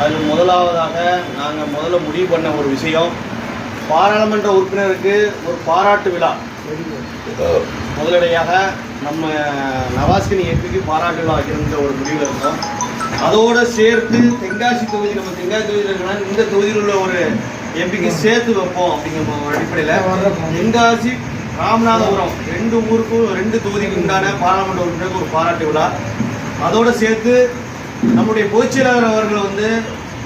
அதில் முதலாவதாக நாங்கள் முதல்ல முடிவு பண்ண ஒரு விஷயம், பாராளுமன்ற உறுப்பினருக்கு ஒரு பாராட்டு விழா. முதலடையாக நம்ம நவாஸ்கனி எம்பிக்கு பாராட்டு விழா வைக்கணுன்ற ஒரு முடிவில் இருந்தோம். அதோடு சேர்த்து தென்காசி தொகுதி, நம்ம தென்காசி தொகுதியில் இருக்கிறனால இந்த தொகுதியில் உள்ள ஒரு எம்பிக்கு சேர்த்து வைப்போம் அப்படிங்கிற ஒரு அடிப்படையில் தென்காசி ராமநாதபுரம் 2 ஊருக்கும் 2 தொகுதிக்கு உண்டான பாராளுமன்ற உறுப்பினருக்கு ஒரு பாராட்டு விழா. அதோடு சேர்த்து நம்முடைய பொதுச்செயலாளர் அவர்கள்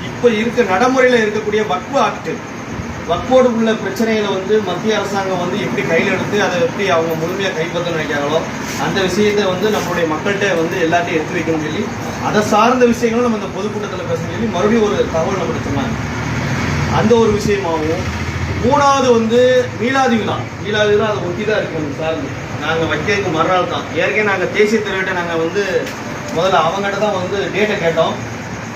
இப்போ நடைமுறையில் இருக்கக்கூடிய வக்ஃப் ஆக்ட், வக்ஃபோடு உள்ள பிரச்சனைகளை மத்திய அரசாங்கம் எப்படி கையில் எடுத்து அதை எப்படி அவங்க முழுமையாக கைப்பற்ற நினைக்கிறாங்களோ அந்த விஷயத்தை நம்மளுடைய மக்கள்கிட்ட எல்லாத்தையும் எடுத்து வைக்கணும்னு சொல்லி அதை சார்ந்த விஷயங்களும் நம்ம இந்த பொதுக்கூட்டத்தில் பேசணும்னு சொல்லி மறுபடியும் ஒரு தகவல் நம்ம சொன்னாங்க. அந்த ஒரு விஷயமாகவும், மூணாவது மீலாதி விழா அதை ஒட்டி தான் இருக்கணும் சார். நாங்கள் வைக்கிறதுக்கு மறுநாள் தான். ஏற்கனவே நாங்கள் தேசிய தலைவர்கிட்ட நாங்கள் முதல்ல அவங்ககிட்ட தான் டேட்டை கேட்டோம்.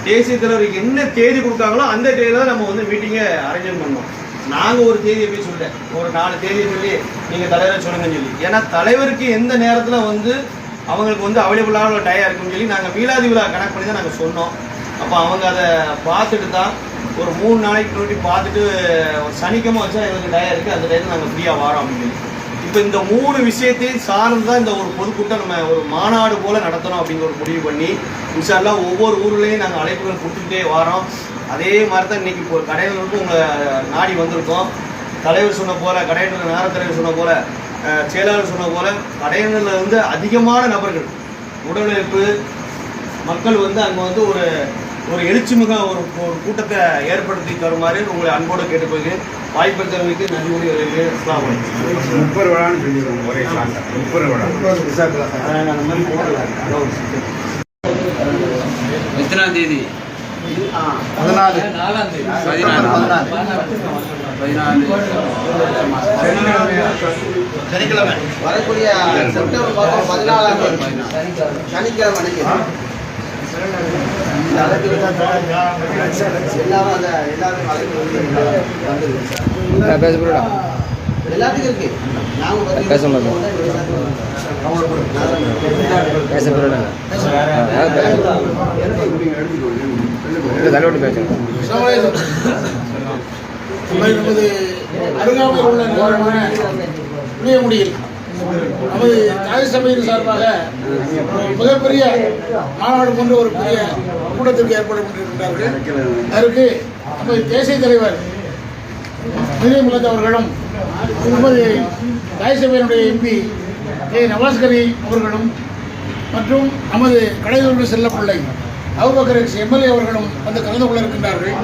தேசிய தலைவருக்கு என்ன தேதி கொடுத்தாங்களோ அந்த தேதியில் தான் நம்ம மீட்டிங்கை அரேஞ்ச் பண்ணோம். நாங்கள் ஒரு தேதியை போய் சொல்லிட்டேன், ஒரு 4 தேதியை சொல்லி நீங்கள் தலைவரை சொல்லுங்கன்னு சொல்லி. ஏன்னா தலைவருக்கு எந்த நேரத்தில் அவங்களுக்கு அவைலபிளான ஒரு டயம் இருக்குன்னு சொல்லி நாங்கள் மீலாதி விழா கனெக்ட் பண்ணி தான் நாங்கள் சொன்னோம். அப்போ அவங்க அதை பார்த்துட்டு தான் ஒரு 3 நாளைக்கு முன்னாடி பார்த்துட்டு ஒரு சனிக்கிழமை வச்சா எங்களுக்கு டயம் இருக்குது, அந்த டயத்தில் நாங்கள் ஃப்ரீயாக வரோம் அப்படின்னு சொல்லி. இப்போ இந்த 3 விஷயத்தையும் சார்ந்து தான் இந்த ஒரு பொதுக்கூட்டம் நம்ம ஒரு மாநாடு போல் நடத்தணும் அப்படிங்கிற ஒரு முடிவு பண்ணி இன்ஷா அல்லாஹ் ஒவ்வொரு ஊர்லேயும் நாங்கள் அழைப்புகள் கொடுத்துக்கிட்டே வரோம். அதே மாதிரி தான் இன்றைக்கி இப்போ கடையினருக்கும் உங்களை நாடி வந்திருக்கோம். தலைவர் சொன்ன போல், கடையினர் நேர தலைவர் சொன்ன போல், செயலாளர் சொன்ன போல் கடையினரில் அதிகமான நபர்கள் உடலுழைப்பு மக்கள் அங்கே ஒரு எழுச்சிமிக ஒரு கூட்டத்தை ஏற்படுத்தி தருமாறு உங்களை அன்போடு கேட்டுக்கொள்கிறேன். வாய்ப்பளித்தவர்களுக்கு நன்றி கூறி வருகிறேன். அஸ்ஸலாமு அலைக்கும். 30 விழான்னு சொல்லிடுவோம், ஒரே சாட்டை 30 விழா. அந்த மாதிரி போடலாம். எத்தனாம் தேதி? 14 சனிக்கிழமை வரக்கூடிய செப்டம்பர் மாதம் 14ஆம் தேதி சனிக்கிழமை எல்லாத்துக்கும் இருக்கு. நமது அருகாமையில் உள்ள நகரமான புளியங்குடியில் நமது தாய் சபையின் சார்பாக மிகப்பெரிய மாநாடு போன்ற ஒரு பெரிய கூட்டத்திற்கு ஏற்பாடு பண்ணியிருக்கின்றார்கள். அதற்கு நமது தேசிய தலைவர் மீரியம் முகமது அவர்களும் நமது தாய் சபையினுடைய எம்பி நவாஸ்கனி அவர்களும் மற்றும் நமது கடையூர் செல்லப்பிள்ளை அபூபக்கர் எம்எல்ஏ அவர்களும் கலந்து கொள்ள இருக்கின்றார்கள்.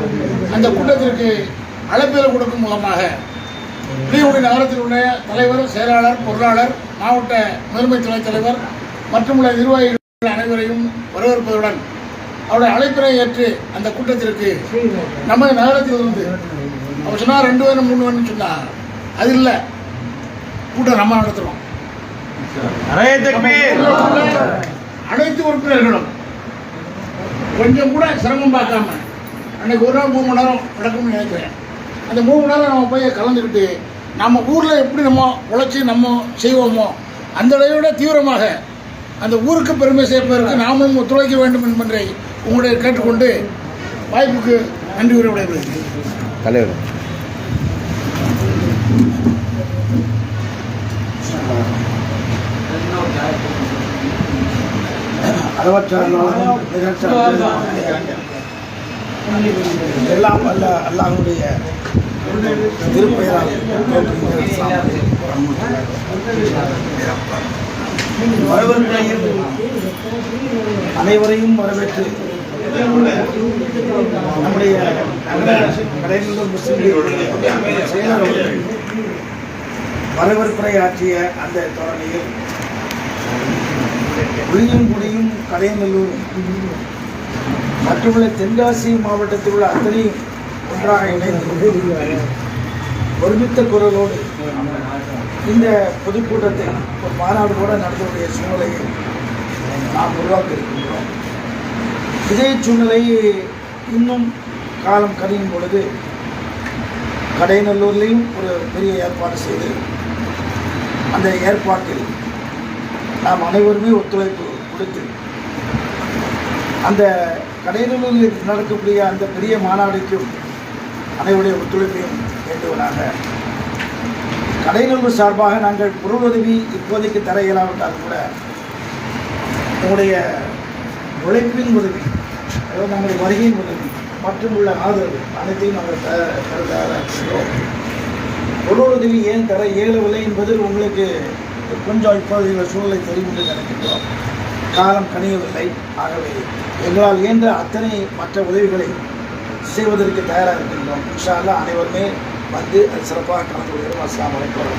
அந்த கூட்டத்திற்கு அழைப்புதல் கொடுக்கும் மூலமாக புளியங்குடி நகரத்தில் உள்ள தலைவர், செயலாளர், பொருளாளர், மாவட்ட முதன்மை துணைத் தலைவர் மற்றும் உள்ள நிர்வாகிகள் அனைவரையும் வரவேற்பதுடன் அவருடைய அழைப்பினை ஏற்று அந்த கூட்டத்திற்கு நமது நகரத்தில் இருந்து அவர் சொன்னால் 2 வேணும் 3 வேணும்னு சொன்னார். அது இல்லை, கூட்டம் நம்ம நடத்துகிறோம். அனைத்து உறுப்பினர்களும் கொஞ்சம் கூட சிரமம் பார்க்காம அன்னைக்கு ஒரு நாள் 3 மணி நேரம் நடக்கும்னு நினைக்கிறேன். அந்த 3 மணி நேரம் நம்ம போய் கலந்துக்கிட்டு நம்ம ஊரில் எப்படி நம்ம உழைச்சி நம்ம செய்வோமோ அந்த அளவோட தீவிரமாக அந்த ஊருக்கு பெருமை சேர்ப்பதற்கு நாமும் ஒத்துழைக்க வேண்டும் என்பதை உங்களுடைய கேட்டுக்கொண்டு வாய்ப்புக்கு நன்றி கூறி விடைபெறுகிறேன். தலைவர் எல்லாம் அல்ல அல்லாஹ்வுடைய திருப்பெயரால் வரவேற்பையும் அனைவரையும் வரவேற்று நம்முடைய கடைநிலை முஸ்லிம் செயலாளர்கள் வரவேற்புரை ஆற்றிய அந்த தோரணையில் புளியங்குடியும் கடைநல்லூரும் மற்றுமுள்ள தென்காசி மாவட்டத்தில் உள்ள அத்தனையும் ஒன்றாக இணைந்து ஒருமித்த குரலோடு இந்த பொதுக்கூட்டத்தை ஒரு மாநாடு கூட நடத்தக்கூடிய சூழ்நிலையை நாம் உருவாக்க இருக்கின்றோம். இதே சூழ்நிலை இன்னும் காலம் கழியும் பொழுது கடைநல்லூர்லேயும் ஒரு பெரிய ஏற்பாடு செய்து அந்த ஏற்பாட்டில் நாம் அனைவருமே ஒத்துழைப்பு கொடுத்து அந்த கடையநல்லூரில் நடக்கக்கூடிய அந்த பெரிய மாநாடுக்கும் அனைவருடைய ஒத்துழைப்பையும் வேண்டுவதாக. கடையநல்லூர் சார்பாக நாங்கள் பொருளுதவி இப்போதைக்கு தர இயலாவிட்டால் கூட உங்களுடைய உழைப்பின் உதவி, அதாவது நம்முடைய வருகையின் உதவி மற்றும் உள்ள ஆதரவு அனைத்தையும் நாங்கள் தர தயாராகிறோம். பொருளுதவி ஏன் தர இயலவில்லை என்பது உங்களுக்கு கொஞ்சம் இப்போது எங்கள் சூழலை தெரியும் என்று நினைக்கின்றோம். காலம் கணியவில்லை. ஆகவே எங்களால் இயன்ற அத்தனை மற்ற உதவிகளை செய்வதற்கு தயாராக இருக்கின்றோம். இன்ஷா அல்லாஹ் அனைவருமே வந்து அது சிறப்பாக கலந்து கொள்கிறோம். அஸ்ஸலாமு அலைக்கும்.